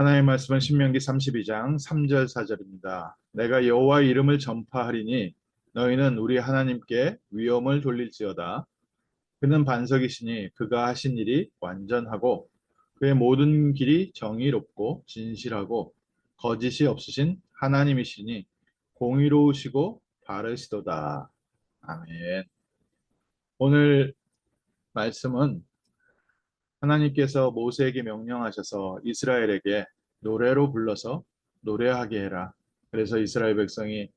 하나님의 말씀은 신명기 32장 3절 4절입니다. 내가 여호와의 이름을 전파하리니 너희는 우리 하나님께 위엄을 돌릴지어다. 그는 반석이시니 그가 하신 일이 완전하고 그의 모든 길이 정의롭고 진실하고 거짓이 없으신 하나님이시니 공의로우시고 바르시도다. 아멘. 오늘 말씀은 하나님께서 모세에게 명령하셔서 이스라엘에게 노래로 불러서 노래하게 해라. 그래서 이스라엘 백성이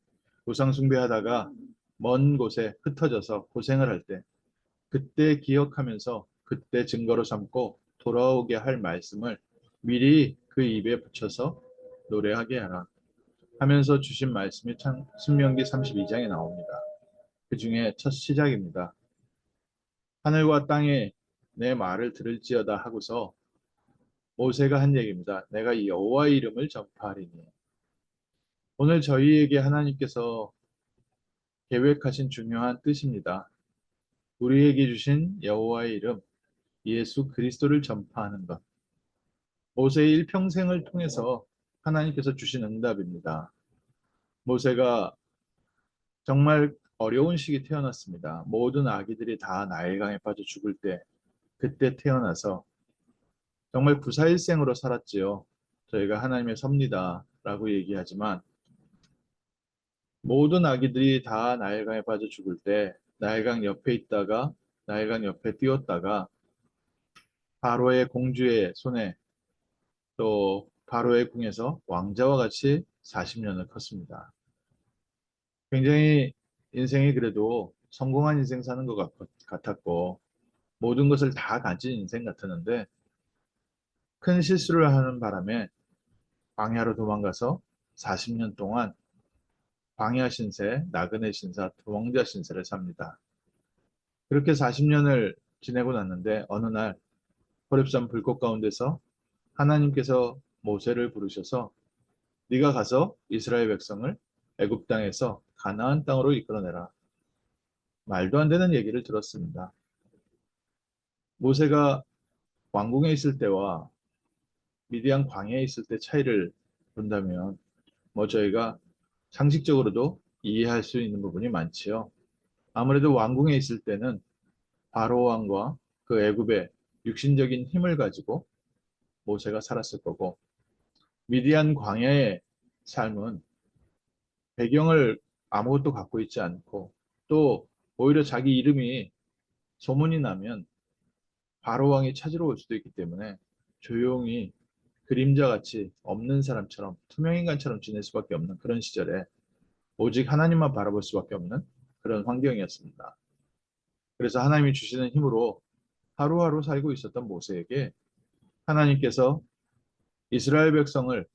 우상 숭배하다가 먼 곳에 흩어져서 고생을 할 때 그때 기억하면서 그때 증거로 삼고 돌아오게 할 말씀을 미리 그 입에 붙여서 노래하게 하라 하면서 주신 말씀이 참 신명기 32장에 나옵니다. 그 중에 첫 시작입니다. 하늘과 땅에 내 말을 들을지어다 하고서 모세가 한 얘기입니다. 내가 여호와의 이름을 전파하리니. 오늘 저희에게 하나님께서 계획하신 중요한 뜻입니다. 우리에게 주신 여호와의 이름, 예수 그리스도를 전파하는 것. 모세의 일평생을 통해서 하나님께서 주신 응답입니다. 모세가 정말 어려운 시기 태어났습니다. 모든 아기들이 다 나일강에 빠져 죽을 때, 그때 태어나서 정말 부사일생으로 살았지요. 저희가 하나님의 섭리다라고 얘기하지만 모든 아기들이 다 나일강에 빠져 죽을 때 나일강 옆에 있다가 나일강 옆에 뛰었다가 바로의 공주의 손에 또 바로의 궁에서 왕자와 같이 40년을 컸습니다. 굉장히 인생이 그래도 성공한 인생 사는 것 같았고 모든 것을 다 가진 인생 같았는데 큰 실수를 하는 바람에 광야로 도망가서 40년 동안 광야 신세, 나그네 신사, 도망자 신세를 삽니다. 그렇게 40년을 지내고 났는데 어느 날 호렙산 불꽃 가운데서 하나님께서 모세를 부르셔서 네가 가서 이스라엘 백성을 애굽 땅에서 가나안 땅으로 이끌어내라. 말도 안 되는 얘기를 들었습니다. 모세가 왕궁에 있을 때와 미디안 광야에 있을 때 차이를 본다면 뭐 저희가 상식적으로도 이해할 수 있는 부분이 많지요. 아무래도 왕궁에 있을 때는 바로 왕과 그 애굽의 육신적인 힘을 가지고 모세가 살았을 거고 미디안 광야의 삶은 배경을 아무것도 갖고 있지 않고 또 오히려 자기 이름이 소문이 나면 바로 왕이 찾으러 올 수도 있기 때문에 조용히 그림자같이 없는 사람처럼 투명인간처럼 지낼 수밖에 없는 그런 시절에 오직 하나님만 바라볼 수밖에 없는 그런 환경이었습니다. 그래서 하나님이 주시는 힘으로 하루하루 살고 있었던 모세에게 하나님께서 이스라엘 백성을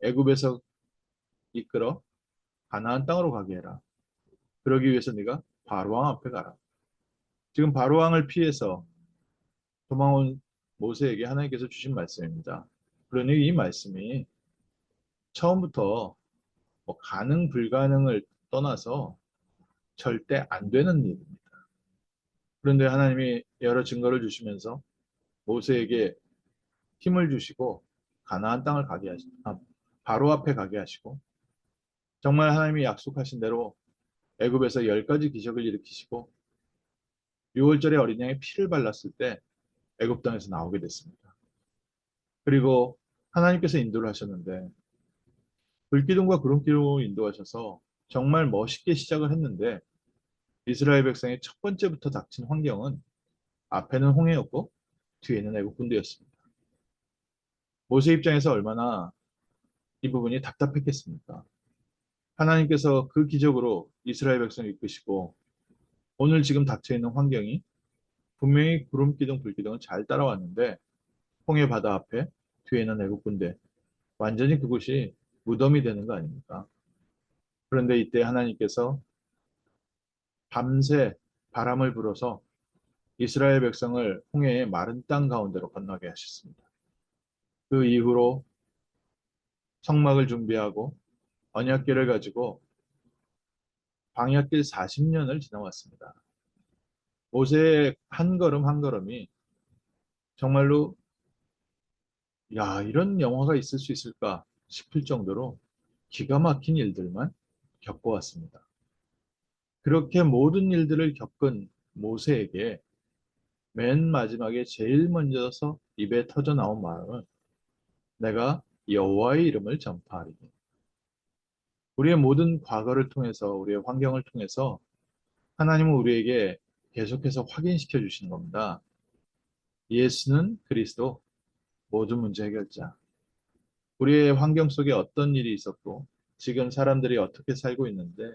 애굽에서 이끌어 가나안 땅으로 가게 해라. 그러기 위해서 네가 바로왕 앞에 가라. 지금 바로왕을 피해서 도망온 모세에게 하나님께서 주신 말씀입니다. 그러니 이 말씀이 처음부터 뭐 가능 불가능을 떠나서 절대 안 되는 일입니다. 그런데 하나님이 여러 증거를 주시면서 모세에게 힘을 주시고 가나안 땅을 가게 하시고 바로 앞에 가게 하시고 정말 하나님이 약속하신 대로 애굽에서 10가지 기적을 일으키시고 6월절에 어린 양의 피를 발랐을 때 애굽 땅에서 나오게 됐습니다. 그리고 하나님께서 인도를 하셨는데 불기둥과 구름기둥으로 인도하셔서 정말 멋있게 시작을 했는데 이스라엘 백성의 첫 번째부터 닥친 환경은 앞에는 홍해였고 뒤에는 애굽 군대였습니다. 모세 입장에서 얼마나 이 부분이 답답했겠습니까? 하나님께서 그 기적으로 이스라엘 백성을 이끄시고 오늘 지금 닥쳐 있는 환경이 분명히 구름기둥, 불기둥은 잘 따라왔는데 홍해 바다 앞에 뒤에는 애국 군대 완전히 그곳이 무덤이 되는 거 아닙니까? 그런데 이때 하나님께서 밤새 바람을 불어서 이스라엘 백성을 홍해의 마른 땅 가운데로 건너게 하셨습니다. 그 이후로 성막을 준비하고 언약궤를 가지고 광야길 40년을 지나왔습니다. 모세의 한 걸음 한 걸음이 정말로 야, 이런 영화가 있을 수 있을까 싶을 정도로 기가 막힌 일들만 겪어왔습니다. 그렇게 모든 일들을 겪은 모세에게 맨 마지막에 제일 먼저서 입에 터져 나온 말은 내가 여호와의 이름을 전파하리니. 우리의 모든 과거를 통해서 우리의 환경을 통해서 하나님은 우리에게 계속해서 확인시켜 주시는 겁니다. 예수는 그리스도 모든 문제 해결자. 우리의 환경 속에 어떤 일이 있었고 지금 사람들이 어떻게 살고 있는데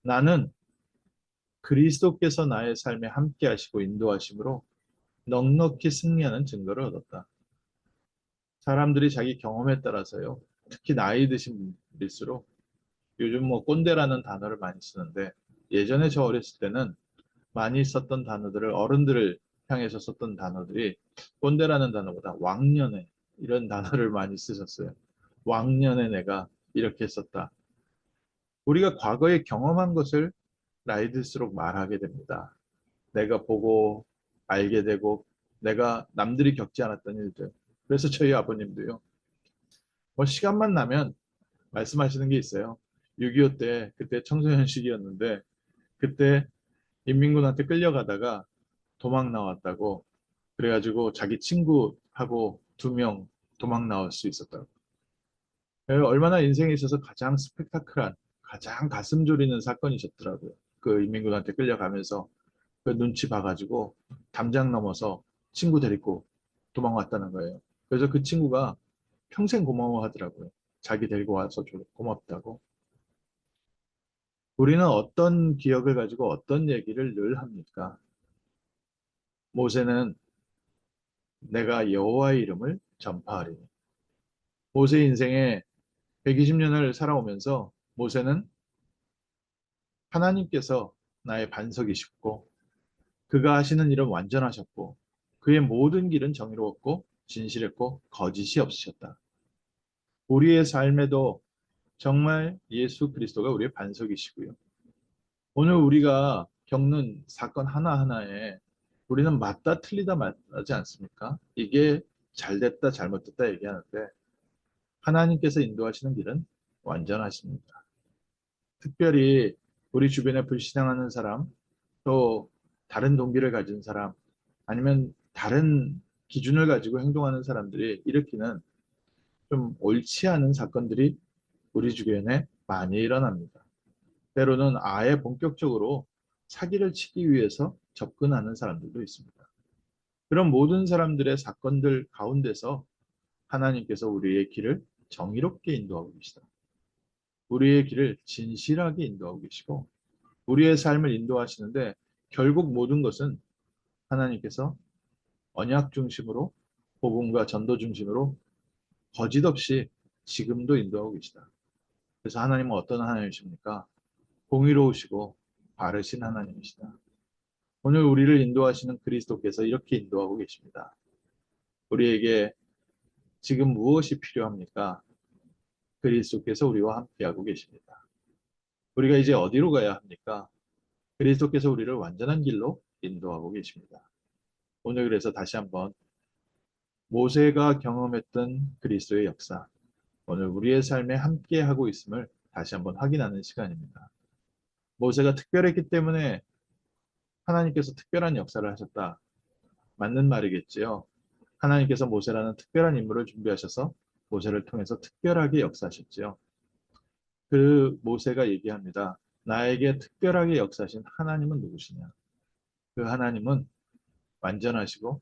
나는 그리스도께서 나의 삶에 함께 하시고 인도하심으로 넉넉히 승리하는 증거를 얻었다. 사람들이 자기 경험에 따라서요. 특히 나이 드신 분일수록 요즘 뭐 꼰대라는 단어를 많이 쓰는데 예전에 저 어렸을 때는 많이 썼던 단어들을 어른들을 향해서 썼던 단어들이 꼰대라는 단어보다 왕년에 이런 단어를 많이 쓰셨어요. 왕년에 내가 이렇게 썼다. 우리가 과거에 경험한 것을 나이 들수록 말하게 됩니다. 내가 보고 알게 되고 내가 남들이 겪지 않았던 일들. 그래서 저희 아버님도요. 뭐 시간만 나면 말씀하시는 게 있어요. 6.25 때 그때 청소년 시기였는데 그때 인민군한테 끌려가다가 도망 나왔다고 그래가지고 자기 친구하고 2명 도망 나올 수 있었다고. 얼마나 인생에 있어서 가장 스펙타클한 가장 가슴 졸이는 사건이셨더라고요. 그 인민군한테 끌려가면서 그 눈치 봐가지고 담장 넘어서 친구 데리고 도망왔다는 거예요. 그래서 그 친구가 평생 고마워하더라고요. 자기 데리고 와서 고맙다고. 우리는 어떤 기억을 가지고 어떤 얘기를 늘 합니까? 모세는 내가 여호와의 이름을 전파하리니. 모세 인생에 120년을 살아오면서 모세는 하나님께서 나의 반석이셨고 그가 하시는 일은 완전하셨고 그의 모든 길은 정의로웠고 진실했고 거짓이 없으셨다. 우리의 삶에도 정말 예수 그리스도가 우리의 반석이시고요. 오늘 우리가 겪는 사건 하나하나에 우리는 맞다 틀리다 말하지 않습니까? 이게 잘됐다 잘못됐다 얘기하는데 하나님께서 인도하시는 길은 완전하십니다. 특별히 우리 주변에 불신앙하는 사람, 또 다른 동기를 가진 사람, 아니면 다른 기준을 가지고 행동하는 사람들이 일으키는 좀 옳지 않은 사건들이 우리 주변에 많이 일어납니다. 때로는 아예 본격적으로 사기를 치기 위해서 접근하는 사람들도 있습니다. 그런 모든 사람들의 사건들 가운데서 하나님께서 우리의 길을 정의롭게 인도하고 계시다. 우리의 길을 진실하게 인도하고 계시고 우리의 삶을 인도하시는데 결국 모든 것은 하나님께서 언약 중심으로 복음과 전도 중심으로 거짓 없이 지금도 인도하고 계시다. 그래서 하나님은 어떤 하나님이십니까? 공의로우시고 바르신 하나님이시다. 오늘 우리를 인도하시는 그리스도께서 이렇게 인도하고 계십니다. 우리에게 지금 무엇이 필요합니까? 그리스도께서 우리와 함께하고 계십니다. 우리가 이제 어디로 가야 합니까? 그리스도께서 우리를 완전한 길로 인도하고 계십니다. 오늘 그래서 다시 한번 모세가 경험했던 그리스도의 역사, 오늘 우리의 삶에 함께하고 있음을 다시 한번 확인하는 시간입니다. 모세가 특별했기 때문에 하나님께서 특별한 역사를 하셨다. 맞는 말이겠지요. 하나님께서 모세라는 특별한 인물을 준비하셔서 모세를 통해서 특별하게 역사하셨지요. 그 모세가 얘기합니다. 나에게 특별하게 역사하신 하나님은 누구시냐? 그 하나님은 완전하시고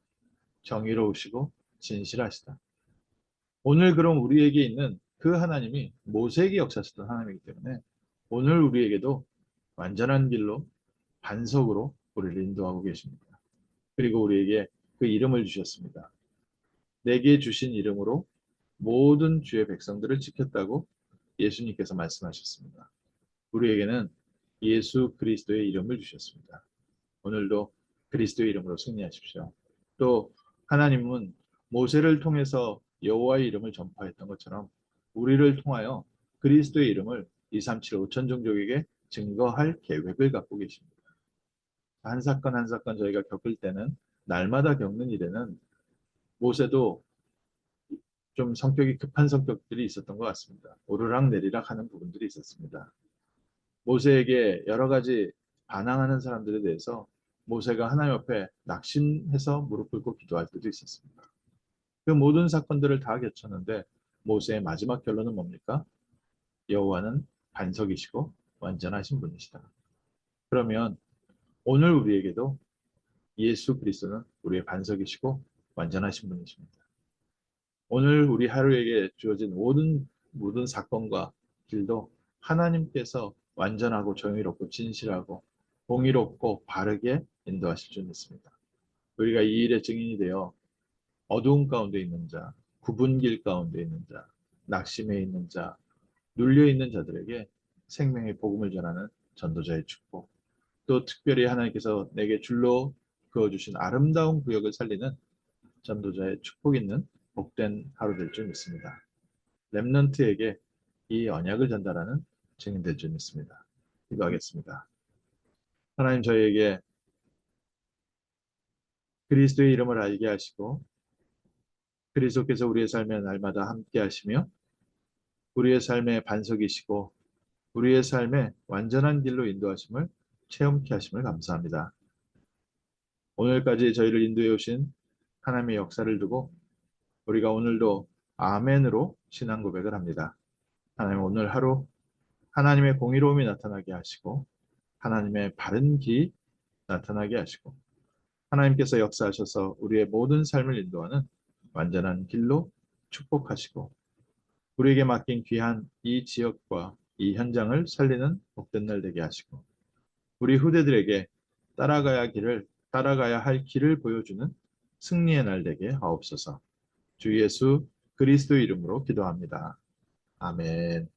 정의로우시고 진실하시다. 오늘 그럼 우리에게 있는 그 하나님이 모세에게 역사하셨던 하나님이기 때문에 오늘 우리에게도 완전한 길로 반석으로 우리를 인도하고 계십니다. 그리고 우리에게 그 이름을 주셨습니다. 내게 주신 이름으로 모든 주의 백성들을 지켰다고 예수님께서 말씀하셨습니다. 우리에게는 예수 그리스도의 이름을 주셨습니다. 오늘도 그리스도의 이름으로 승리하십시오. 또 하나님은 모세를 통해서 여호와의 이름을 전파했던 것처럼 우리를 통하여 그리스도의 이름을 237 5천 종족에게 증거할 계획을 갖고 계십니다. 한 사건 한 사건 저희가 겪을 때는 날마다 겪는 일에는 모세도 좀 성격이 급한 성격들이 있었던 것 같습니다. 오르락내리락 하는 부분들이 있었습니다. 모세에게 여러 가지 반항하는 사람들에 대해서 모세가 하나님 앞에 낙심해서 무릎 꿇고 기도할 때도 있었습니다. 그 모든 사건들을 다 겪었는데 모세의 마지막 결론은 뭡니까? 여호와는 반석이시고 완전하신 분이시다. 그러면 오늘 우리에게도 예수 그리스도는 우리의 반석이시고 완전하신 분이십니다. 오늘 우리 하루에게 주어진 모든 사건과 길도 하나님께서 완전하고 정의롭고 진실하고 공의롭고 바르게 인도하실 줄 믿습니다. 우리가 이 일의 증인이 되어 어두운 가운데 있는 자, 굽은 길 가운데 있는 자, 낙심해 있는 자, 눌려 있는 자들에게 생명의 복음을 전하는 전도자의 축복, 또 특별히 하나님께서 내게 줄로 그어주신 아름다운 구역을 살리는 전도자의 축복 있는 복된 하루 될 줄 믿습니다. 렘넌트에게 이 언약을 전달하는 증인 될 줄 믿습니다. 기도하겠습니다. 하나님 저희에게 그리스도의 이름을 알게 하시고 그리스도께서 우리의 삶에 날마다 함께 하시며 우리의 삶의 반석이시고 우리의 삶에 완전한 길로 인도하심을 체험케 하심을 감사합니다. 오늘까지 저희를 인도해 오신 하나님의 역사를 두고 우리가 오늘도 아멘으로 신앙 고백을 합니다. 하나님 오늘 하루 하나님의 공의로움이 나타나게 하시고 하나님의 바른 길이 나타나게 하시고 하나님께서 역사하셔서 우리의 모든 삶을 인도하는 완전한 길로 축복하시고 우리에게 맡긴 귀한 이 지역과 이 현장을 살리는 복된 날 되게 하시고 우리 후대들에게 따라가야 할 길을 보여주는 승리의 날 되게 하옵소서. 주 예수 그리스도 이름으로 기도합니다. 아멘.